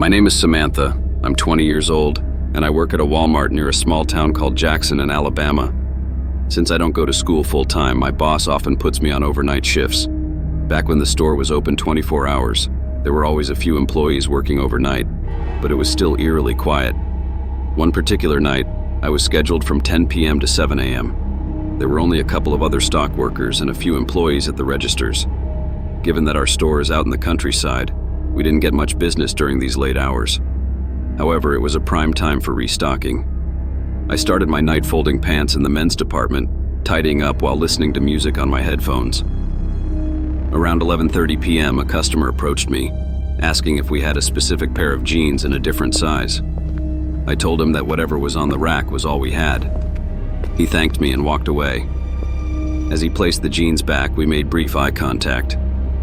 My name is Samantha. I'm 20 years old, and I work at a Walmart near a small town called Jackson in Alabama. Since I don't go to school full-time, my boss often puts me on overnight shifts. Back when the store was open 24 hours, there were always a few employees working overnight, but it was still eerily quiet. One particular night, I was scheduled from 10 p.m. to 7 a.m. There were only a couple of other stock workers and a few employees at the registers. Given that our store is out in the countryside, we didn't get much business during these late hours. However, it was a prime time for restocking. I started my night folding pants in the men's department, tidying up while listening to music on my headphones. Around 11:30 p.m., a customer approached me, asking if we had a specific pair of jeans in a different size. I told him that whatever was on the rack was all we had. He thanked me and walked away. As he placed the jeans back, we made brief eye contact.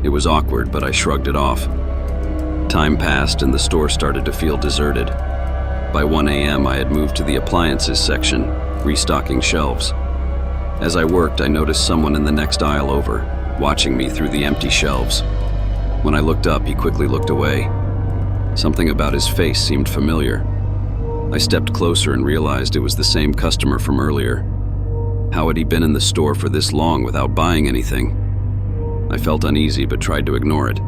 It was awkward, but I shrugged it off. Time passed and the store started to feel deserted. By 1 a.m., I had moved to the appliances section, restocking shelves. As I worked, I noticed someone in the next aisle over, watching me through the empty shelves. When I looked up, he quickly looked away. Something about his face seemed familiar. I stepped closer and realized it was the same customer from earlier. How had he been in the store for this long without buying anything? I felt uneasy but tried to ignore it.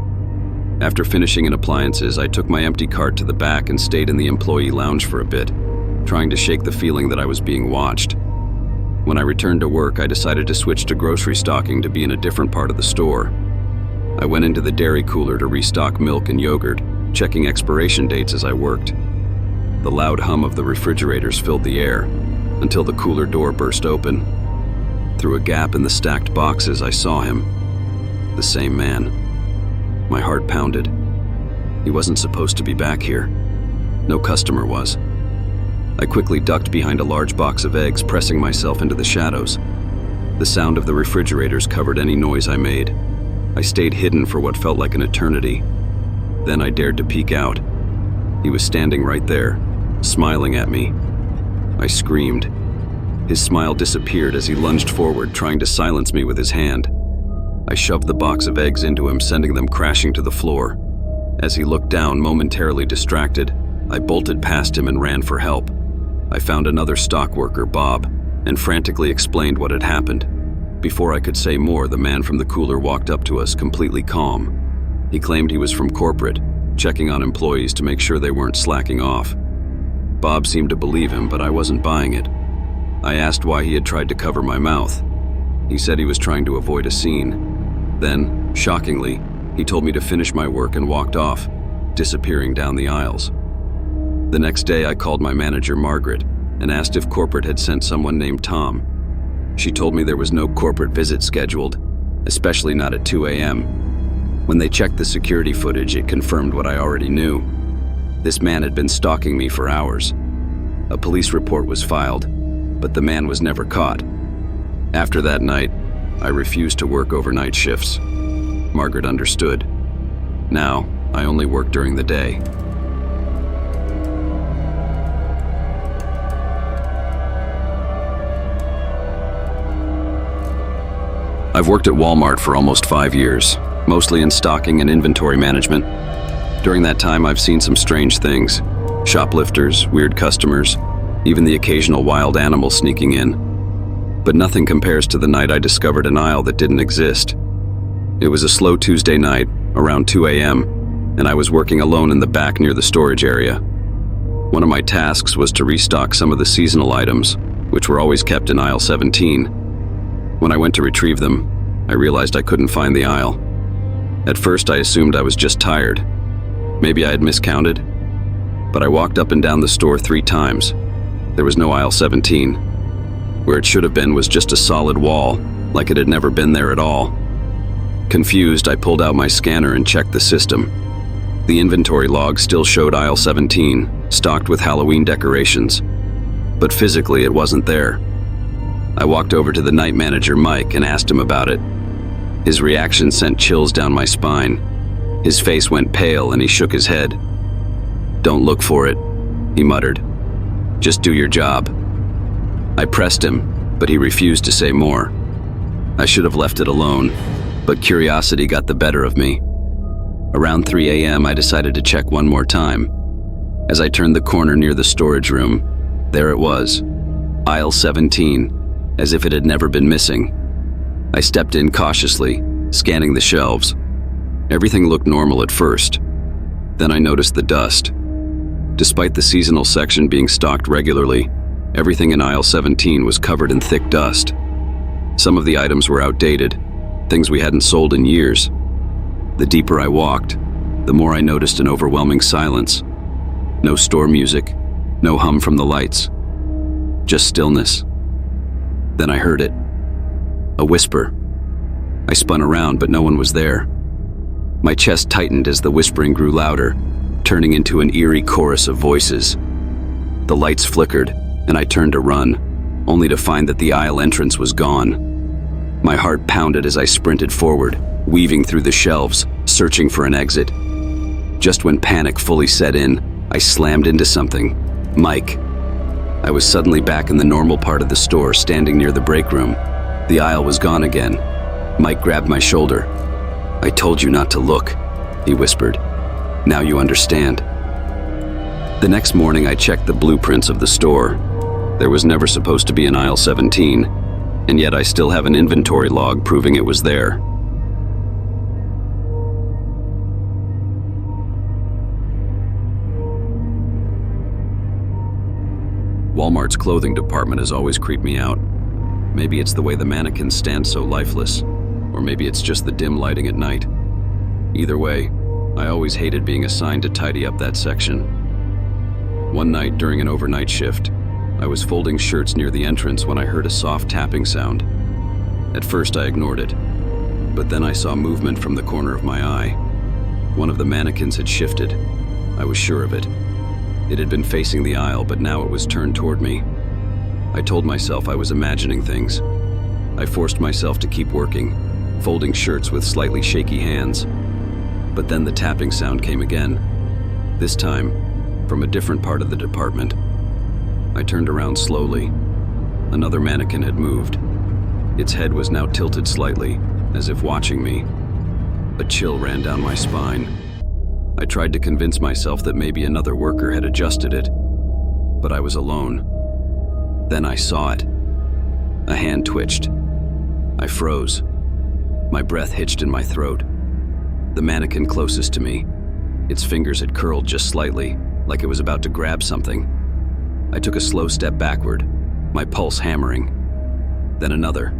After finishing in appliances, I took my empty cart to the back and stayed in the employee lounge for a bit, trying to shake the feeling that I was being watched. When I returned to work, I decided to switch to grocery stocking to be in a different part of the store. I went into the dairy cooler to restock milk and yogurt, checking expiration dates as I worked. The loud hum of the refrigerators filled the air, until the cooler door burst open. Through a gap in the stacked boxes, I saw him. The same man. My heart pounded. He wasn't supposed to be back here. No customer was. I quickly ducked behind a large box of eggs, pressing myself into the shadows. The sound of the refrigerators covered any noise I made. I stayed hidden for what felt like an eternity. Then I dared to peek out. He was standing right there, smiling at me. I screamed. His smile disappeared as he lunged forward, trying to silence me with his hand. I shoved the box of eggs into him, sending them crashing to the floor. As he looked down, momentarily distracted, I bolted past him and ran for help. I found another stock worker, Bob, and frantically explained what had happened. Before I could say more, the man from the cooler walked up to us, completely calm. He claimed he was from corporate, checking on employees to make sure they weren't slacking off. Bob seemed to believe him, but I wasn't buying it. I asked why he had tried to cover my mouth. He said he was trying to avoid a scene. Then, shockingly, he told me to finish my work and walked off, disappearing down the aisles. The next day, I called my manager, Margaret, and asked if corporate had sent someone named Tom. She told me there was no corporate visit scheduled, especially not at 2 a.m. When they checked the security footage, it confirmed what I already knew. This man had been stalking me for hours. A police report was filed, but the man was never caught. After that night, I refused to work overnight shifts. Margaret understood. Now, I only work during the day. I've worked at Walmart for almost 5 years, mostly in stocking and inventory management. During that time, I've seen some strange things. Shoplifters, weird customers, even the occasional wild animal sneaking in. But nothing compares to the night I discovered an aisle that didn't exist. It was a slow Tuesday night, around 2 a.m., and I was working alone in the back near the storage area. One of my tasks was to restock some of the seasonal items, which were always kept in aisle 17. When I went to retrieve them, I realized I couldn't find the aisle. At first, I assumed I was just tired. Maybe I had miscounted. But I walked up and down the store 3 times. There was no aisle 17. Where it should have been was just a solid wall, like it had never been there at all. Confused, I pulled out my scanner and checked the system. The inventory log still showed aisle 17, stocked with Halloween decorations. But physically, it wasn't there. I walked over to the night manager, Mike, and asked him about it. His reaction sent chills down my spine. His face went pale and he shook his head. "Don't look for it," he muttered. "Just do your job." I pressed him, but he refused to say more. I should have left it alone, but curiosity got the better of me. Around 3 a.m., I decided to check one more time, As I turned the corner near the storage room, there it was, aisle 17, as if it had never been missing. I stepped in cautiously, scanning the shelves. Everything looked normal at first. Then I noticed the dust. Despite the seasonal section being stocked regularly, everything in aisle 17 was covered in thick dust. Some of the items were outdated, things we hadn't sold in years. The deeper I walked, the more I noticed an overwhelming silence. No store music, no hum from the lights. Just stillness. Then I heard it. A whisper. I spun around, but no one was there. My chest tightened as the whispering grew louder, turning into an eerie chorus of voices. The lights flickered, and I turned to run, only to find that the aisle entrance was gone. My heart pounded as I sprinted forward, weaving through the shelves, searching for an exit. Just when panic fully set in, I slammed into something. Mike. I was suddenly back in the normal part of the store, standing near the break room. The aisle was gone again. Mike grabbed my shoulder. "I told you not to look," he whispered. "Now you understand." The next morning I checked the blueprints of the store. There was never supposed to be an aisle 17, and yet I still have an inventory log proving it was there. Walmart's clothing department has always creeped me out. Maybe it's the way the mannequins stand so lifeless, or maybe it's just the dim lighting at night. Either way, I always hated being assigned to tidy up that section. One night during an overnight shift, I was folding shirts near the entrance when I heard a soft tapping sound. At first I ignored it, but then I saw movement from the corner of my eye. One of the mannequins had shifted. I was sure of it. It had been facing the aisle, but now it was turned toward me. I told myself I was imagining things. I forced myself to keep working, folding shirts with slightly shaky hands. But then the tapping sound came again, this time from a different part of the department. I turned around slowly. Another mannequin had moved. Its head was now tilted slightly, as if watching me. A chill ran down my spine. I tried to convince myself that maybe another worker had adjusted it, but I was alone. Then I saw it. A hand twitched. I froze. My breath hitched in my throat. The mannequin closest to me. Its fingers had curled just slightly, like it was about to grab something. I took a slow step backward, my pulse hammering. Then another.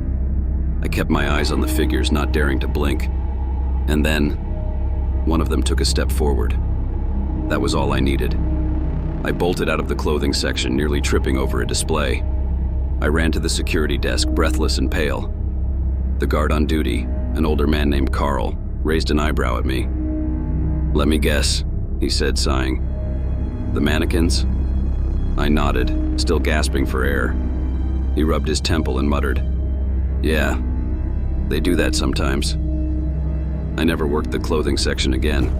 I kept my eyes on the figures, not daring to blink. And then, one of them took a step forward. That was all I needed. I bolted out of the clothing section, nearly tripping over a display. I ran to the security desk, breathless and pale. The guard on duty, an older man named Carl, raised an eyebrow at me. "Let me guess," he said, sighing. "The mannequins?" I nodded, still gasping for air. He rubbed his temple and muttered, "Yeah, they do that sometimes." I never worked the clothing section again.